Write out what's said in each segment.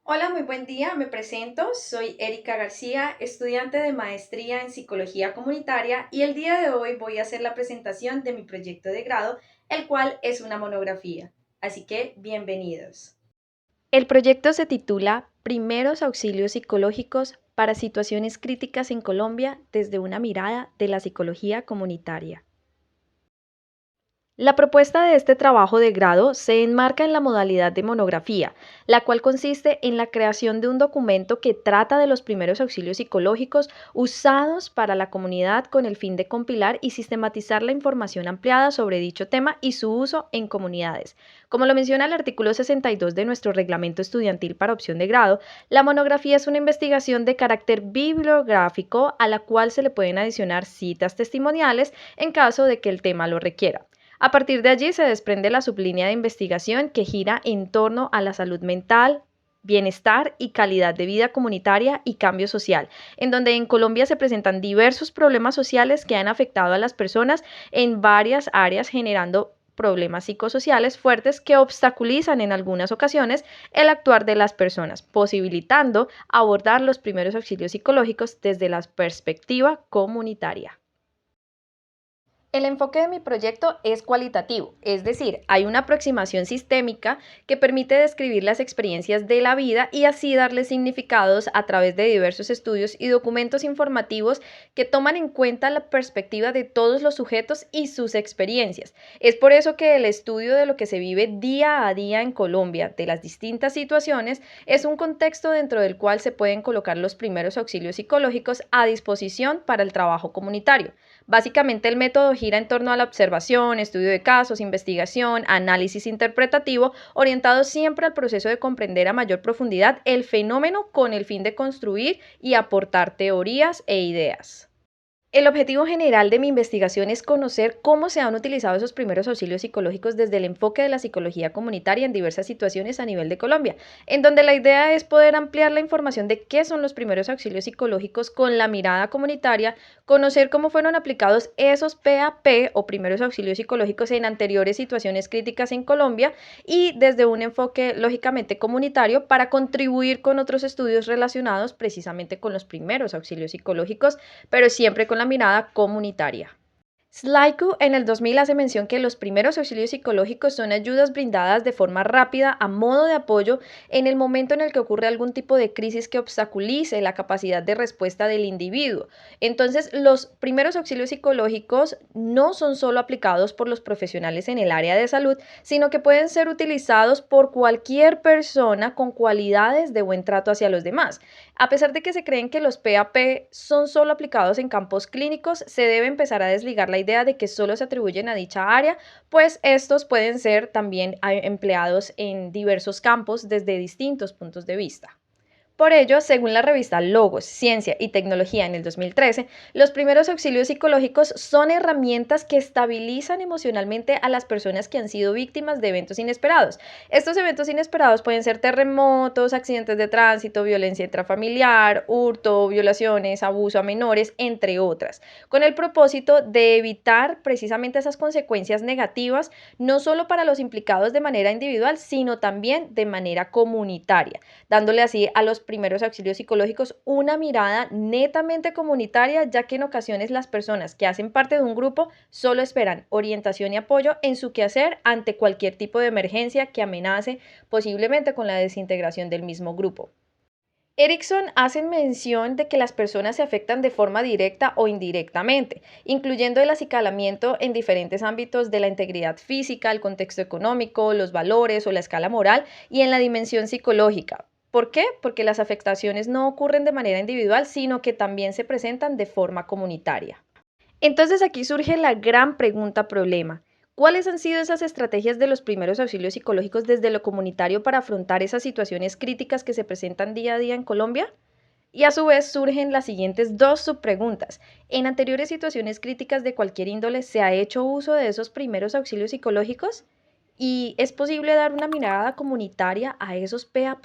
Hola, muy buen día. Me presento. Soy Erika García, estudiante de maestría en psicología comunitaria y el día de hoy voy a hacer la presentación de mi proyecto de grado, el cual es una monografía. Así que bienvenidos. El proyecto se titula Primeros auxilios psicológicos para situaciones críticas en Colombia desde una mirada de la psicología comunitaria. La propuesta de este trabajo de grado se enmarca en la modalidad de monografía, la cual consiste en la creación de un documento que trata de los primeros auxilios psicológicos usados para la comunidad con el fin de compilar y sistematizar la información ampliada sobre dicho tema y su uso en comunidades. Como lo menciona el artículo 62 de nuestro reglamento estudiantil para opción de grado, la monografía es una investigación de carácter bibliográfico a la cual se le pueden adicionar citas testimoniales en caso de que el tema lo requiera. A partir de allí se desprende la sublínea de investigación que gira en torno a la salud mental, bienestar y calidad de vida comunitaria y cambio social, en donde en Colombia se presentan diversos problemas sociales que han afectado a las personas en varias áreas, generando problemas psicosociales fuertes que obstaculizan en algunas ocasiones el actuar de las personas, posibilitando abordar los primeros auxilios psicológicos desde la perspectiva comunitaria. El enfoque de mi proyecto es cualitativo, es decir, hay una aproximación sistémica que permite describir las experiencias de la vida y así darle significados a través de diversos estudios y documentos informativos que toman en cuenta la perspectiva de todos los sujetos y sus experiencias. Es por eso que el estudio de lo que se vive día a día en Colombia, de las distintas situaciones, es un contexto dentro del cual se pueden colocar los primeros auxilios psicológicos a disposición para el trabajo comunitario. Básicamente el método gira en torno a la observación, estudio de casos, investigación, análisis interpretativo, orientado siempre al proceso de comprender a mayor profundidad el fenómeno con el fin de construir y aportar teorías e ideas. El objetivo general de mi investigación es conocer cómo se han utilizado esos primeros auxilios psicológicos desde el enfoque de la psicología comunitaria en diversas situaciones a nivel de Colombia, en donde la idea es poder ampliar la información de qué son los primeros auxilios psicológicos con la mirada comunitaria, conocer cómo fueron aplicados esos PAP o primeros auxilios psicológicos en anteriores situaciones críticas en Colombia y desde un enfoque lógicamente comunitario para contribuir con otros estudios relacionados precisamente con los primeros auxilios psicológicos, pero siempre con la mirada comunitaria. Slaiku en el 2000 hace mención que los primeros auxilios psicológicos son ayudas brindadas de forma rápida a modo de apoyo en el momento en el que ocurre algún tipo de crisis que obstaculice la capacidad de respuesta del individuo. Entonces, los primeros auxilios psicológicos no son solo aplicados por los profesionales en el área de salud, sino que pueden ser utilizados por cualquier persona con cualidades de buen trato hacia los demás. A pesar de que se creen que los PAP son solo aplicados en campos clínicos, se debe empezar a desligar la idea de que solo se atribuyen a dicha área, pues estos pueden ser también empleados en diversos campos desde distintos puntos de vista. Por ello, según la revista Logos, Ciencia y Tecnología en el 2013, los primeros auxilios psicológicos son herramientas que estabilizan emocionalmente a las personas que han sido víctimas de eventos inesperados. Estos eventos inesperados pueden ser terremotos, accidentes de tránsito, violencia intrafamiliar, hurto, violaciones, abuso a menores, entre otras, con el propósito de evitar precisamente esas consecuencias negativas, no solo para los implicados de manera individual, sino también de manera comunitaria, dándole así a los primeros auxilios psicológicos una mirada netamente comunitaria, ya que en ocasiones las personas que hacen parte de un grupo solo esperan orientación y apoyo en su quehacer ante cualquier tipo de emergencia que amenace posiblemente con la desintegración del mismo grupo. Erickson hace mención de que las personas se afectan de forma directa o indirectamente, incluyendo el acicalamiento en diferentes ámbitos de la integridad física, el contexto económico, los valores o la escala moral y en la dimensión psicológica. ¿Por qué? Porque las afectaciones no ocurren de manera individual, sino que también se presentan de forma comunitaria. Entonces aquí surge la gran pregunta problema. ¿Cuáles han sido esas estrategias de los primeros auxilios psicológicos desde lo comunitario para afrontar esas situaciones críticas que se presentan día a día en Colombia? Y a su vez surgen las siguientes dos subpreguntas. ¿En anteriores situaciones críticas de cualquier índole se ha hecho uso de esos primeros auxilios psicológicos? ¿Y es posible dar una mirada comunitaria a esos PAP?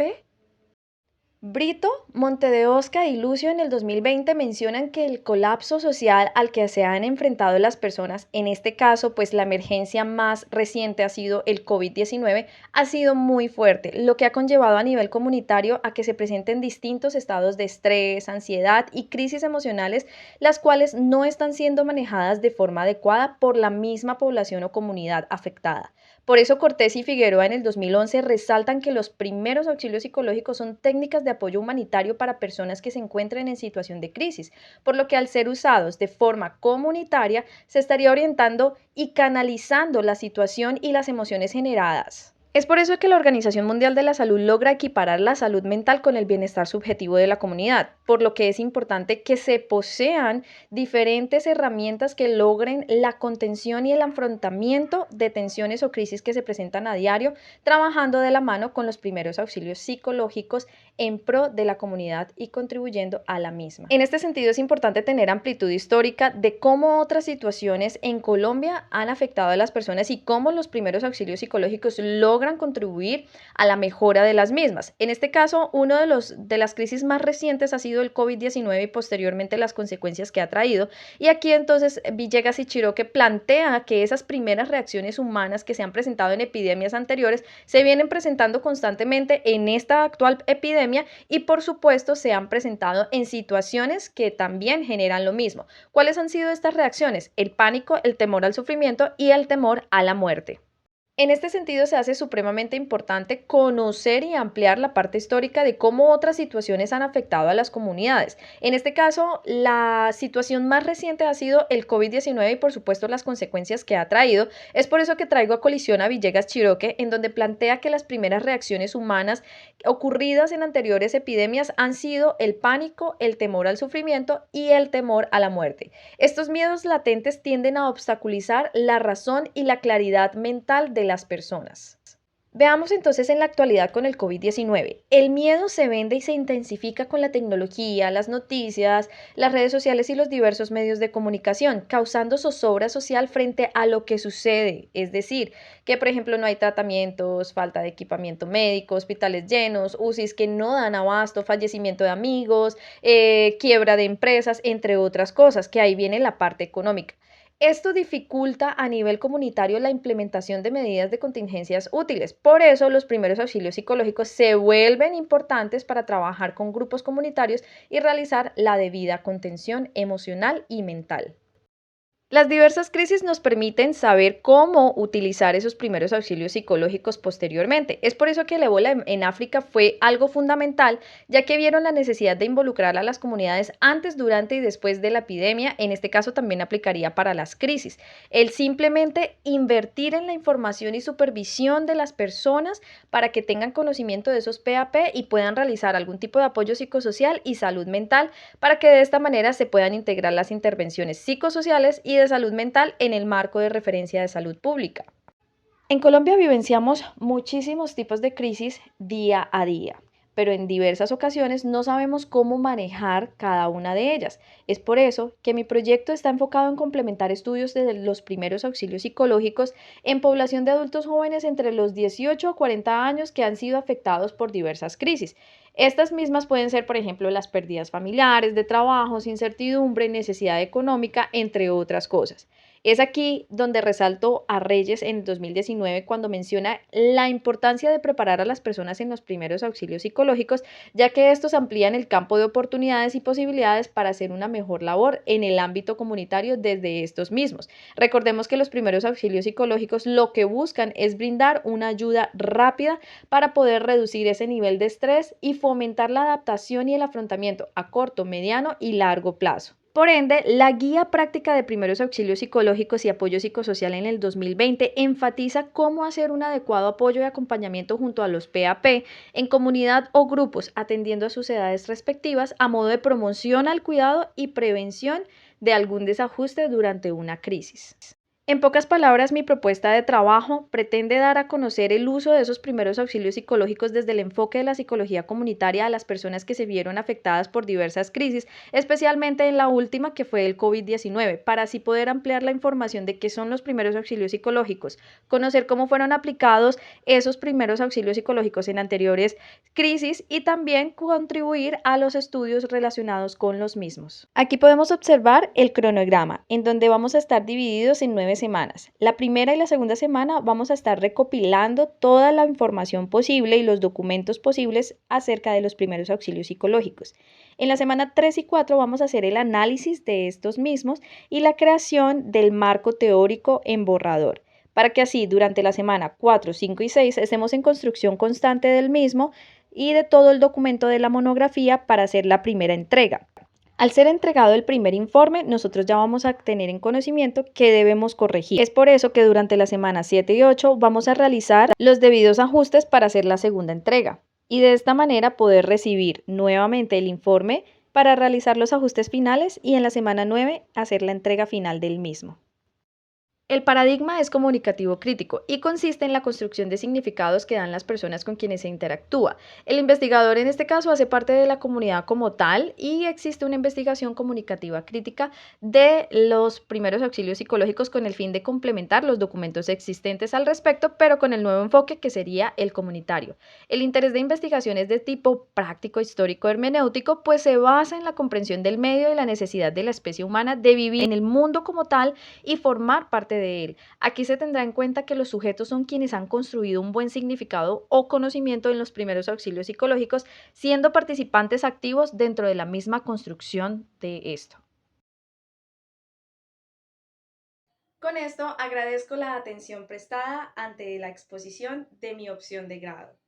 Brito, Montedeosca y Lucio en el 2020 mencionan que el colapso social al que se han enfrentado las personas, en este caso, pues la emergencia más reciente ha sido el COVID-19, ha sido muy fuerte, lo que ha conllevado a nivel comunitario a que se presenten distintos estados de estrés, ansiedad y crisis emocionales, las cuales no están siendo manejadas de forma adecuada por la misma población o comunidad afectada. Por eso Cortés y Figueroa en el 2011 resaltan que los primeros auxilios psicológicos son técnicas de apoyo humanitario para personas que se encuentren en situación de crisis, por lo que al ser usados de forma comunitaria se estaría orientando y canalizando la situación y las emociones generadas. Es por eso que la Organización Mundial de la Salud logra equiparar la salud mental con el bienestar subjetivo de la comunidad, por lo que es importante que se posean diferentes herramientas que logren la contención y el afrontamiento de tensiones o crisis que se presentan a diario, trabajando de la mano con los primeros auxilios psicológicos en pro de la comunidad y contribuyendo a la misma. En este sentido, es importante tener amplitud histórica de cómo otras situaciones en Colombia han afectado a las personas y cómo los primeros auxilios psicológicos logran contribuir a la mejora de las mismas. En este caso, uno de las crisis más recientes ha sido el COVID-19 y posteriormente las consecuencias que ha traído. Y aquí entonces Villegas y Chiroque plantea que esas primeras reacciones humanas que se han presentado en epidemias anteriores se vienen presentando constantemente en esta actual epidemia y por supuesto se han presentado en situaciones que también generan lo mismo. ¿Cuáles han sido estas reacciones? El pánico, el temor al sufrimiento y el temor a la muerte. En este sentido, se hace supremamente importante conocer y ampliar la parte histórica de cómo otras situaciones han afectado a las comunidades. En este caso, la situación más reciente ha sido el COVID-19 y por supuesto las consecuencias que ha traído. Es por eso que traigo a colisión a Villegas Chiroque, en donde plantea que las primeras reacciones humanas ocurridas en anteriores epidemias han sido el pánico, el temor al sufrimiento y el temor a la muerte. Estos miedos latentes tienden a obstaculizar la razón y la claridad mental de las personas. Veamos entonces en la actualidad con el COVID-19. El miedo se vende y se intensifica con la tecnología, las noticias, las redes sociales y los diversos medios de comunicación, causando zozobra social frente a lo que sucede. Es decir, que por ejemplo no hay tratamientos, falta de equipamiento médico, hospitales llenos, UCIs que no dan abasto, fallecimiento de amigos, quiebra de empresas, entre otras cosas, que ahí viene la parte económica. Esto dificulta a nivel comunitario la implementación de medidas de contingencias útiles. Por eso, los primeros auxilios psicológicos se vuelven importantes para trabajar con grupos comunitarios y realizar la debida contención emocional y mental. Las diversas crisis nos permiten saber cómo utilizar esos primeros auxilios psicológicos posteriormente. Es por eso que el ébola en África fue algo fundamental, ya que vieron la necesidad de involucrar a las comunidades antes, durante y después de la epidemia. En este caso también aplicaría para las crisis. El simplemente invertir en la información y supervisión de las personas para que tengan conocimiento de esos PAP y puedan realizar algún tipo de apoyo psicosocial y salud mental para que de esta manera se puedan integrar las intervenciones psicosociales y de salud mental en el marco de referencia de salud pública. En Colombia vivenciamos muchísimos tipos de crisis día a día, pero en diversas ocasiones no sabemos cómo manejar cada una de ellas. Es por eso que mi proyecto está enfocado en complementar estudios de los primeros auxilios psicológicos en población de adultos jóvenes entre los 18 a 40 años que han sido afectados por diversas crisis. Estas mismas pueden ser, por ejemplo, las pérdidas familiares, de trabajos, incertidumbre, necesidad económica, entre otras cosas. Es aquí donde resalto a Reyes en 2019 cuando menciona la importancia de preparar a las personas en los primeros auxilios psicológicos, ya que estos amplían el campo de oportunidades y posibilidades para hacer una mejor labor en el ámbito comunitario desde estos mismos. Recordemos que los primeros auxilios psicológicos lo que buscan es brindar una ayuda rápida para poder reducir ese nivel de estrés y fomentar la adaptación y el afrontamiento a corto, mediano y largo plazo. Por ende, la Guía Práctica de Primeros Auxilios Psicológicos y Apoyo Psicosocial en el 2020 enfatiza cómo hacer un adecuado apoyo y acompañamiento junto a los PAP en comunidad o grupos, atendiendo a sus edades respectivas a modo de promoción al cuidado y prevención de algún desajuste durante una crisis. En pocas palabras, mi propuesta de trabajo pretende dar a conocer el uso de esos primeros auxilios psicológicos desde el enfoque de la psicología comunitaria a las personas que se vieron afectadas por diversas crisis, especialmente en la última que fue el COVID-19, para así poder ampliar la información de qué son los primeros auxilios psicológicos, conocer cómo fueron aplicados esos primeros auxilios psicológicos en anteriores crisis y también contribuir a los estudios relacionados con los mismos. Aquí podemos observar el cronograma, en donde vamos a estar divididos en 9 semanas. La primera y la segunda semana vamos a estar recopilando toda la información posible y los documentos posibles acerca de los primeros auxilios psicológicos. En la semana 3 y 4 vamos a hacer el análisis de estos mismos y la creación del marco teórico en borrador, para que así durante la semana 4, 5 y 6 estemos en construcción constante del mismo y de todo el documento de la monografía para hacer la primera entrega. Al ser entregado el primer informe, nosotros ya vamos a tener en conocimiento que debemos corregir. Es por eso que durante la semana 7 y 8 vamos a realizar los debidos ajustes para hacer la segunda entrega y de esta manera poder recibir nuevamente el informe para realizar los ajustes finales y en la semana 9 hacer la entrega final del mismo. El paradigma es comunicativo crítico y consiste en la construcción de significados que dan las personas con quienes se interactúa. El investigador en este caso hace parte de la comunidad como tal y existe una investigación comunicativa crítica de los primeros auxilios psicológicos con el fin de complementar los documentos existentes al respecto, pero con el nuevo enfoque que sería el comunitario. El interés de investigación es de tipo práctico, histórico, hermenéutico, pues se basa en la comprensión del medio y la necesidad de la especie humana de vivir en el mundo como tal y formar parte de él. Aquí se tendrá en cuenta que los sujetos son quienes han construido un buen significado o conocimiento en los primeros auxilios psicológicos, siendo participantes activos dentro de la misma construcción de esto. Con esto agradezco la atención prestada ante la exposición de mi opción de grado.